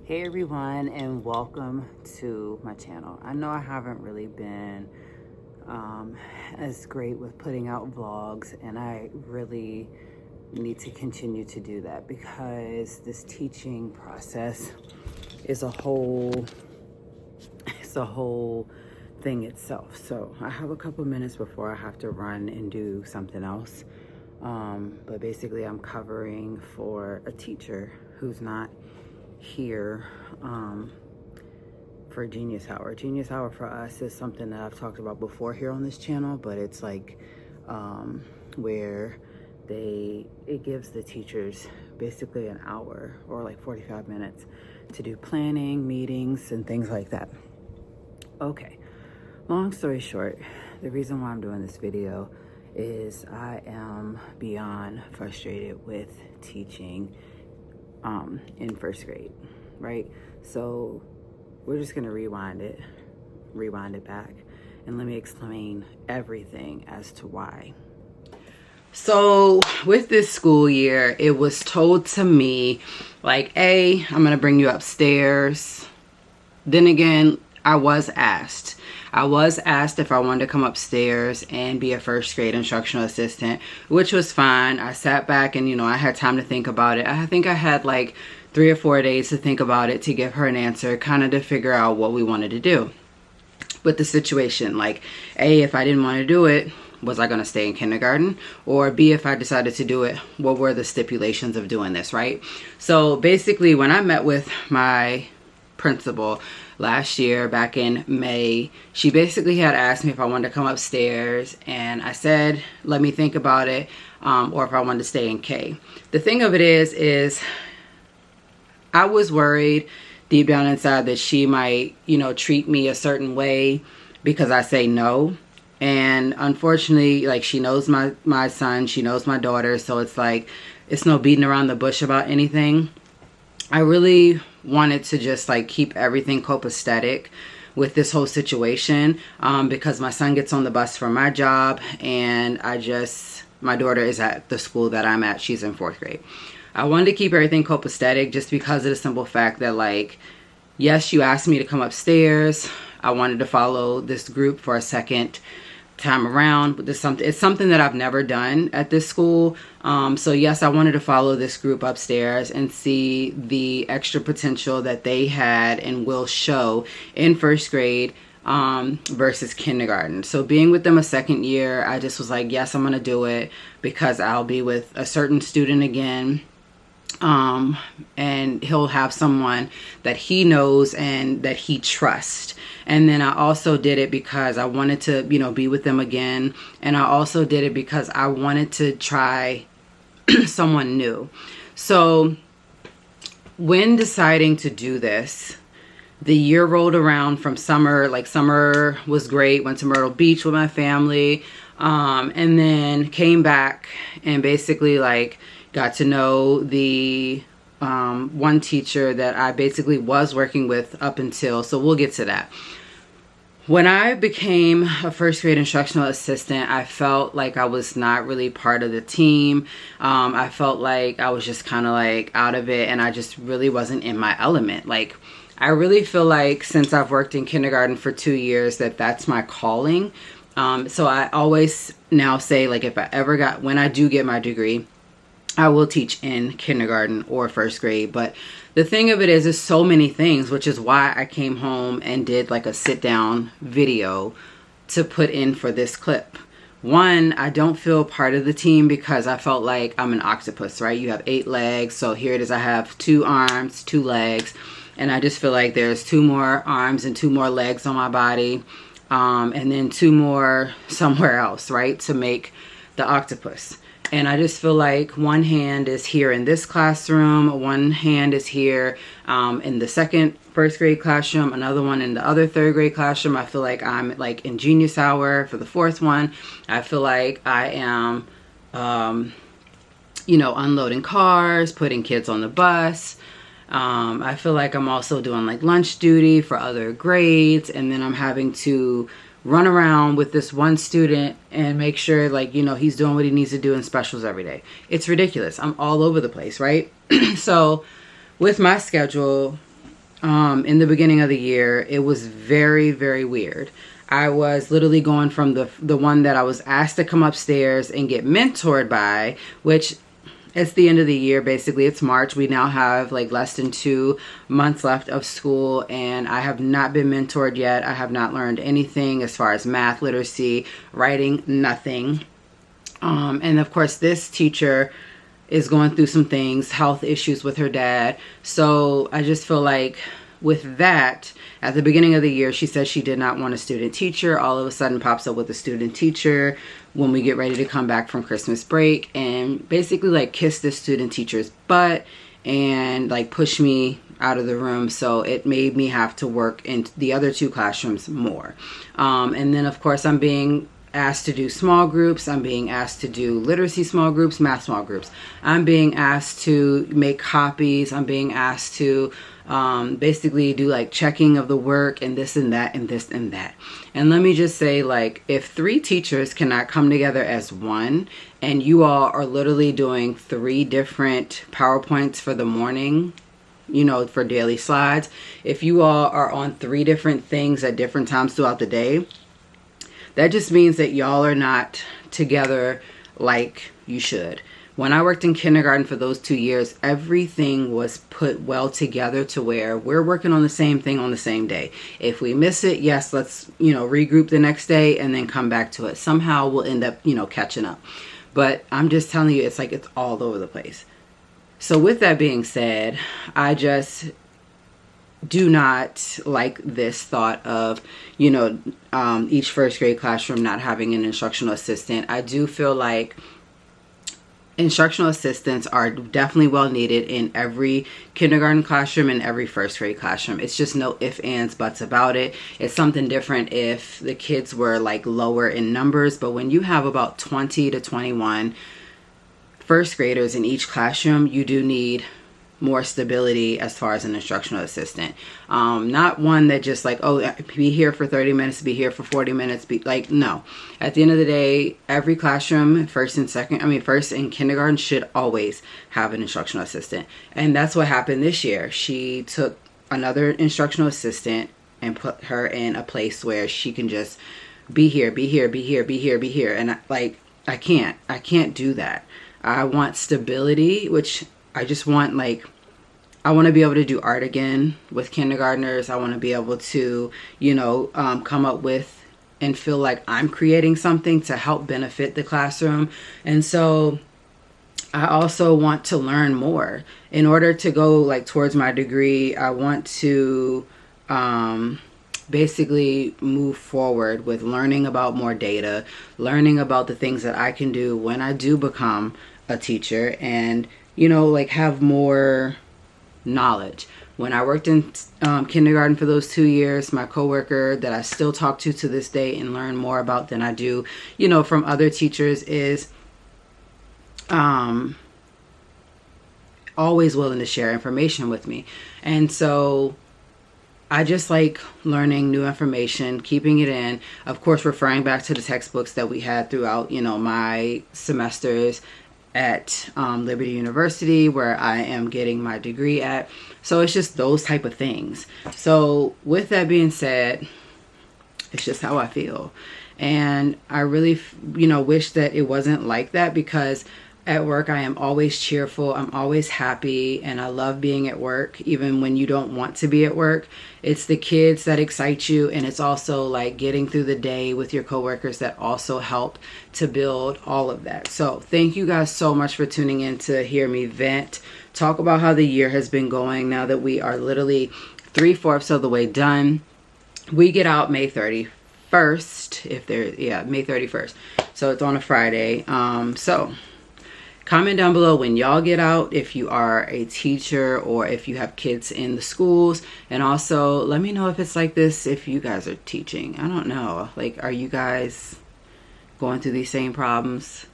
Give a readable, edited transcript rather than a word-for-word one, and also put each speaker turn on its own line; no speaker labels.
Hey everyone, and welcome to my channel. I know I haven't really been as great with putting out vlogs, and I really need to continue to do that because this teaching process is a whole thing itself. So I have a couple minutes before I have to run and do something else, but basically I'm covering for a teacher who's not here for Genius Hour. Genius Hour for us is something that I've talked about before here on this channel, but it's like where it gives the teachers basically an hour or like 45 minutes to do planning, meetings, and things like that. Okay, long story short, the reason why I'm doing this video is I am beyond frustrated with teaching in first grade, right? So we're just gonna rewind it back, and let me explain everything as to why. So with this school year, it was told to me like, I'm gonna bring you upstairs. Then again, I was asked if I wanted to come upstairs and be a first grade instructional assistant, which was fine. I sat back and, I had time to think about it. I think I had like 3 or 4 days to think about it, to give her an answer, kind of to figure out what we wanted to do with the situation. Like, A, if I didn't want to do it, was I going to stay in kindergarten? Or B, if I decided to do it, what were the stipulations of doing this, right? So basically, when I met with my principal last year, back in May, she basically had asked me if I wanted to come upstairs, and I said, let me think about it, or if I wanted to stay in K. The thing of it is I was worried deep down inside that she might, treat me a certain way because I say no. And unfortunately, like, she knows my son, she knows my daughter, so it's like, it's no beating around the bush about anything. I really wanted to just like keep everything copacetic with this whole situation, because my son gets on the bus for my job, and my daughter is at the school that I'm at. She's in 4th grade. I wanted to keep everything copacetic just because of the simple fact that, like, yes, you asked me to come upstairs. I wanted to follow this group for a second time around, but it's something that I've never done at this school. So yes, I wanted to follow this group upstairs and see the extra potential that they had and will show in first grade versus kindergarten. So being with them a second year, I just was like, yes, I'm gonna do it because I'll be with a certain student again. And he'll have someone that he knows and that he trusts. And then I also did it because I wanted to, be with them again. And I also did it because I wanted to try someone new. So when deciding to do this, the year rolled around from summer. Like, summer was great. Went to Myrtle Beach with my family. And then came back and basically like got to know the one teacher that I basically was working with up until, so we'll get to that. When I became a first grade instructional assistant, I felt like I was not really part of the team. I felt like I was just kind of like out of it, and I just really wasn't in my element. Like, I really feel like since I've worked in kindergarten for 2 years, that's my calling. So I always now say, like, when I do get my degree, I will teach in kindergarten or first grade. But the thing of it is so many things, which is why I came home and did like a sit down video to put in for this clip. One, I don't feel part of the team because I felt like I'm an octopus, right? You have 8 legs. So here it is. I have 2 arms, 2 legs. And I just feel like there's 2 more arms and 2 more legs on my body. And then 2 more somewhere else, right? To make the octopus. And I just feel like one hand is here in this classroom, one hand is here in the second first grade classroom, another one in the other 3rd grade classroom. I feel like I'm like in Genius Hour for the 4th one. I feel like I am, unloading cars, putting kids on the bus. I feel like I'm also doing like lunch duty for other grades, and then I'm having to run around with this one student and make sure, like, he's doing what he needs to do in specials every day. It's ridiculous. I'm all over the place, right? So with my schedule, in the beginning of the year, it was very, very weird. I was literally going from the one that I was asked to come upstairs and get mentored by, which it's the end of the year. Basically, it's March. We now have like less than 2 months left of school, and I have not been mentored yet. I have not learned anything as far as math, literacy, writing, nothing. And of course, this teacher is going through some things, health issues with her dad. So I just feel like with that, at the beginning of the year, she said she did not want a student teacher. All of a sudden pops up with a student teacher when we get ready to come back from Christmas break, and basically like kiss this student teacher's butt and like push me out of the room. So it made me have to work in the other 2 classrooms more. And then of course I'm being asked to do small groups. I'm being asked to do literacy small groups, math small groups. I'm being asked to make copies. I'm being asked to basically do like checking of the work and this and that and this and that. And let me just say, like, if 3 teachers cannot come together as one, and you all are literally doing 3 different PowerPoints for the morning, you know, for daily slides, if you all are on 3 different things at different times throughout the day, that just means that y'all are not together like you should. When I worked in kindergarten for those 2 years, everything was put well together to where we're working on the same thing on the same day. If we miss it, yes, let's, you know, regroup the next day and then come back to it. Somehow we'll end up, you know, catching up. But I'm just telling you, it's like it's all over the place. So with that being said, I just do not like this thought of, you know, each first grade classroom not having an instructional assistant. I do feel like instructional assistants are definitely well needed in every kindergarten classroom and every first grade classroom. It's just no ifs, ands, buts about it. It's something different if the kids were like lower in numbers, but when you have about 20 to 21 first graders in each classroom, you do need more stability as far as an instructional assistant. Not one that just like, oh, be here for 30 minutes, be here for 40 minutes, be like, no. At the end of the day, every classroom, first and kindergarten should always have an instructional assistant. And that's what happened this year. She took another instructional assistant and put her in a place where she can just be here, be here, be here, be here, be here. And I can't do that. I want stability, which I just want, like, I want to be able to do art again with kindergartners. I want to be able to, you know, come up with and feel like I'm creating something to help benefit the classroom. And so I also want to learn more. In order to go like towards my degree, I want to basically move forward with learning about more data, learning about the things that I can do when I do become a teacher, and, you know, like have more knowledge. When I worked in kindergarten for those 2 years, my coworker that I still talk to this day and learn more about than I do, you know, from other teachers is always willing to share information with me. And so I just like learning new information, keeping it in, of course, referring back to the textbooks that we had throughout, you know, my semesters at Liberty University, where I am getting my degree at. So it's just those type of things. So with that being said, it's just how I feel. And I really, you know, wish that it wasn't like that, because at work I am always cheerful, I'm always happy, and I love being at work even when you don't want to be at work. It's the kids that excite you, and it's also like getting through the day with your coworkers that also help to build all of that. So thank you guys so much for tuning in to hear me vent, talk about how the year has been going now that we are literally 3/4 of the way done. We get out May 31st, May 31st. So it's on a Friday. So comment down below when y'all get out, if you are a teacher or if you have kids in the schools. And also let me know if it's like this if you guys are teaching. I don't know. Like, are you guys going through these same problems?